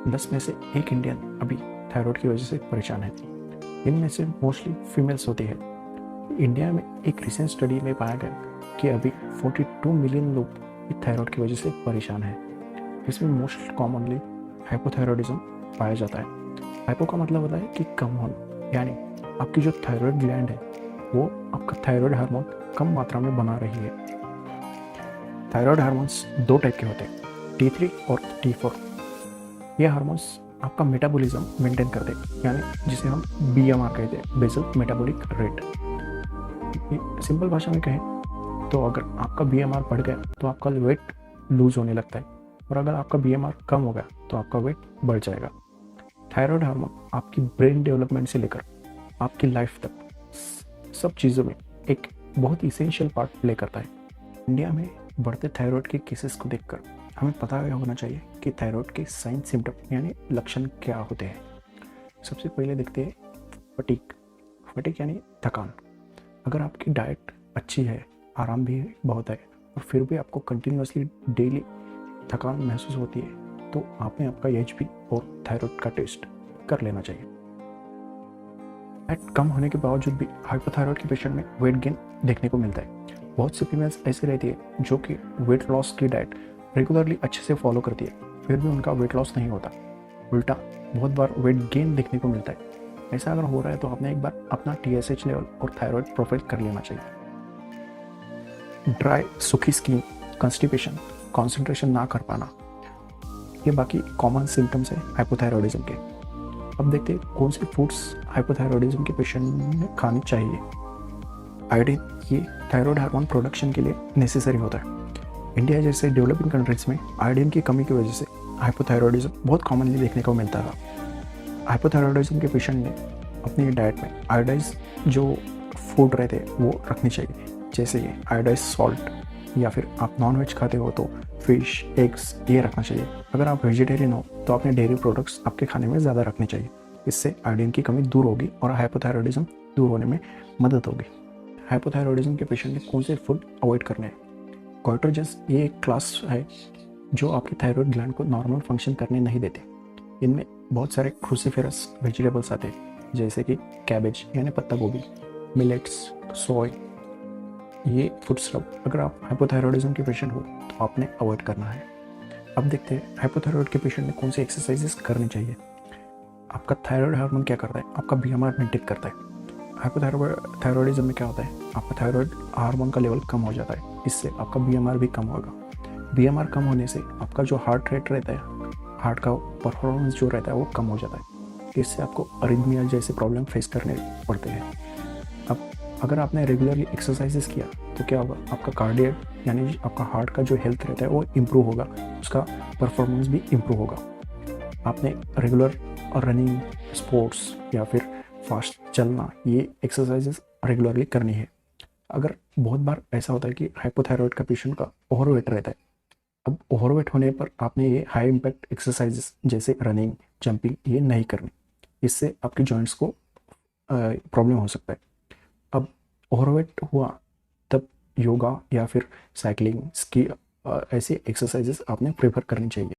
10 में से एक इंडियन अभी थायराइड की वजह से परेशान है। इनमें से मोस्टली फीमेल्स होती है। इंडिया में एक रिसेंट स्टडी में पाया गया कि अभी 42 मिलियन लोग थायराइड की वजह से परेशान हैं। इसमें मोस्ट कॉमनली हाइपोथायरॉयडिज्म पाया जाता है। हाइपो का मतलब होता है कि कम होना, यानी आपकी जो थायराइड ग्लैंड है वो आपका थायराइड हार्मोन कम मात्रा में बना रही है। थायराइड हार्मोन्स दो टाइप के होते हैं, T3 और T4। ये हार्मोन्स आपका मेटाबॉलिज्म मेंटेन करते हैं, यानी जिसे हम BMR कहते हैं, बेसल मेटाबॉलिक रेट। सिंपल भाषा में कहें तो अगर आपका BMR बढ़ गया तो आपका वेट लूज होने लगता है, और अगर आपका BMR कम हो गया तो आपका वेट बढ़ जाएगा। थायराइड हार्मोन आपकी ब्रेन डेवलपमेंट से लेकर आपकी लाइफ तक सब चीज़ों में एक बहुत इसेंशियल पार्ट प्ले करता है। इंडिया में बढ़ते थायराइड के केसेस को देखकर हमें पता होना चाहिए कि थायराइड के साइन सिम्टम यानी लक्षण क्या होते हैं। सबसे पहले देखते हैं फटीग यानी थकान। अगर आपकी डाइट अच्छी है, आराम भी बहुत है, और फिर भी आपको कंटिन्यूसली डेली थकान महसूस होती है, तो आपने आपका HP और थायराइड का टेस्ट कर लेना चाहिए। डाइट कम होने के बावजूद भी हाइपोथायराइड के पेशेंट में वेट गेन देखने को मिलता है। बहुत सी फीमेल्स ऐसी रहती है जो कि वेट लॉस की डाइट रेगुलरली अच्छे से फॉलो करती है, फिर भी उनका वेट लॉस नहीं होता। उल्टा बहुत बार वेट गेन देखने को मिलता है। ऐसा अगर हो रहा है तो आपने एक बार अपना TSH लेवल और थायराइड प्रोफाइल कर लेना चाहिए। ड्राई सूखी स्किन, कॉन्स्टिपेशन, कॉन्सेंट्रेशन ना कर पाना, ये बाकी कॉमन सिम्टम्स है हाइपोथायरॉयडिज्म के। अब देखते हैं कौन से फूड्स हाइपोथायरॉयडिज्म के पेशेंट में खाने चाहिए। आयोडीन ये थायराइड हार्मोन प्रोडक्शन के लिए नेसेसरी होता है। इंडिया जैसे डेवलपिंग कंट्रीज में आयोडीन की कमी की वजह से हाइपोथायरॉयडिज्म बहुत कॉमनली देखने को मिलता था। हाइपोथायरॉयडिज्म के पेशेंट ने अपनी डाइट में आयोडाइज जो फूड रहते हैं वो रखनी चाहिए, जैसे कि आयोडाइज सॉल्ट, या फिर आप नॉनवेज खाते हो तो फिश, एग्स ये रखना चाहिए। अगर आप वेजिटेरियन हो तो अपने डेयरी प्रोडक्ट्स आपके खाने में ज़्यादा रखने चाहिए। इससे आयोडीन की कमी दूर होगी और हाइपोथायरॉयडिज्म दूर होने में मदद होगी। हाइपोथायरॉयडिज्म के पेशेंट ने कौन से फूड अवॉइड करने हैं। गोइटर्जेंस ये एक क्लास है जो आपकी थायराइड ग्लैंड को नॉर्मल फंक्शन करने नहीं देते। इनमें बहुत सारे क्रूसीफेरस वेजिटेबल्स आते हैं, जैसे कि कैबेज यानी पत्ता गोभी, मिलेट्स, सोय, ये फूड स्टफ अगर आप हाइपोथायरॉयडिज्म के पेशेंट हो तो आपने अवॉइड करना है। अब देखते हैं हाइपोथायरॉयड के पेशेंट में कौन सी एक्सरसाइजेस करनी चाहिए। आपका थायराइड हार्मोन क्या करता है, आपका BMR मेंटेन करता है। हाइपोथायरॉयडिज्म में क्या होता है, आपका थायराइड हार्मोन का लेवल कम हो जाता है, इससे आपका BMR भी कम होगा। BMR कम होने से आपका जो हार्ट रेट रहता है, हार्ट का परफॉर्मेंस जो रहता है वो कम हो जाता है। इससे आपको अरिथमिया जैसे प्रॉब्लम फेस करने पड़ते हैं। अब अगर आपने रेगुलरली एक्सरसाइजेस किया तो क्या होगा, आपका कार्डियक यानी आपका हार्ट का जो हेल्थ रहता है वो इम्प्रूव होगा, उसका परफॉर्मेंस भी इम्प्रूव होगा। आपने रेगुलर रनिंग, स्पोर्ट्स या फिर फास्ट चलना, ये एक्सरसाइजेस रेगुलरली करनी है। अगर बहुत बार ऐसा होता है कि हाइपोथायरॉयड का पेशेंट का ओवरवेट रहता है, अब ओवरवेट होने पर आपने ये हाई इम्पैक्ट एक्सरसाइजेस जैसे रनिंग, जंपिंग ये नहीं करनी, इससे आपके जॉइंट्स को प्रॉब्लम हो सकता है। अब ओवरवेट हुआ तब योगा या फिर साइकिलिंग, स्की ऐसी एक्सरसाइजेस आपने प्रेफर करनी चाहिए।